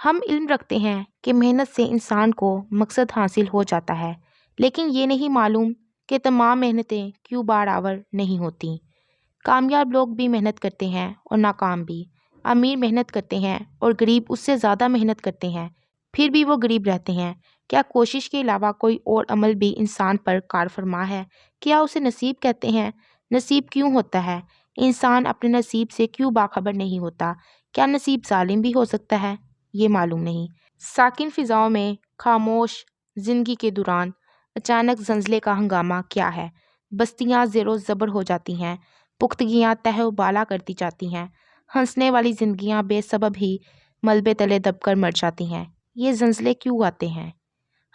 ہم علم رکھتے ہیں کہ محنت سے انسان کو مقصد حاصل ہو جاتا ہے، لیکن یہ نہیں معلوم کہ تمام محنتیں کیوں بار آور نہیں ہوتی۔ کامیاب لوگ بھی محنت کرتے ہیں اور ناکام بھی۔ امیر محنت کرتے ہیں اور غریب اس سے زیادہ محنت کرتے ہیں، پھر بھی وہ غریب رہتے ہیں۔ کیا کوشش کے علاوہ کوئی اور عمل بھی انسان پر کار فرما ہے؟ کیا اسے نصیب کہتے ہیں؟ نصیب کیوں ہوتا ہے؟ انسان اپنے نصیب سے کیوں باخبر نہیں ہوتا؟ کیا نصیب ظالم بھی ہو سکتا ہے؟ یہ معلوم نہیں۔ ساکن فضاؤں میں خاموش زندگی کے دوران اچانک زلزلے کا ہنگامہ کیا ہے؟ بستیاں زیر و زبر ہو جاتی ہیں، پختگیاں تہ و بالا کرتی جاتی ہیں، ہنسنے والی زندگیاں بے سبب ہی ملبے تلے دب کر مر جاتی ہیں۔ یہ زلزلے کیوں آتے ہیں؟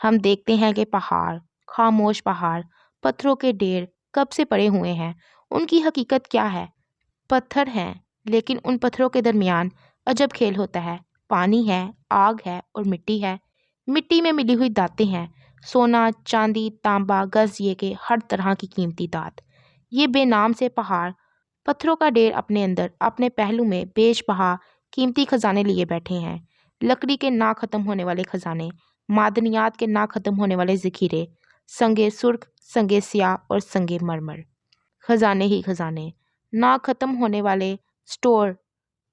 ہم دیکھتے ہیں کہ پہاڑ، خاموش پہاڑ، پتھروں کے ڈھیر کب سے پڑے ہوئے ہیں۔ ان کی حقیقت کیا ہے؟ پتھر ہیں، لیکن ان پتھروں کے درمیان عجب کھیل ہوتا ہے۔ پانی ہے، آگ ہے اور مٹی ہے۔ مٹی میں ملی ہوئی دھاتیں ہیں، سونا، چاندی، تانبا، گز، یہ کہ ہر طرح کی قیمتی دھات۔ یہ بے نام سے پہاڑ، پتھروں کا ڈھیر اپنے اندر، اپنے پہلو میں بیش بہا قیمتی خزانے لیے بیٹھے ہیں۔ لکڑی کے نہ ختم ہونے والے خزانے، معدنیات کے نہ ختم ہونے والے ذخیرے، سنگے سرخ، سنگے سیاہ اور سنگے مرمر۔ خزانے ہی خزانے، نہ ختم ہونے والے سٹور،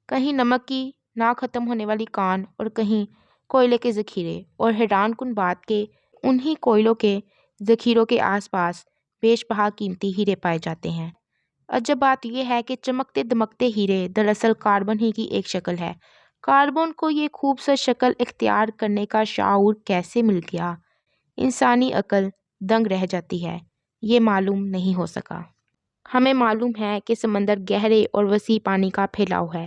کہیں نمک کی نہ ختم ہونے والی کان اور کہیں کوئلے کے ذخیرے، اور حیران کن بات کہ انہی کوئلوں کے ذخیروں کے آس پاس بیش بہا قیمتی ہیرے پائے جاتے ہیں۔ عجب بات یہ ہے کہ چمکتے دمکتے ہیرے دراصل کاربن ہی کی ایک شکل ہے۔ کاربن کو یہ خوبصورت شکل اختیار کرنے کا شعور کیسے مل گیا؟ انسانی عقل دنگ رہ جاتی ہے، یہ معلوم نہیں ہو سکا۔ ہمیں معلوم ہے کہ سمندر گہرے اور وسیع پانی کا پھیلاؤ ہے،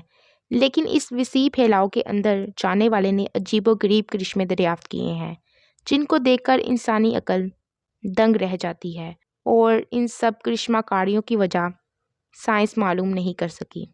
لیکن اس وسیع پھیلاؤ کے اندر جانے والے نے عجیب و غریب کرشمے دریافت کیے ہیں، جن کو دیکھ کر انسانی عقل دنگ رہ جاتی ہے، اور ان سب کرشمہ کاریوں کی وجہ سائنس معلوم نہیں کر سکی۔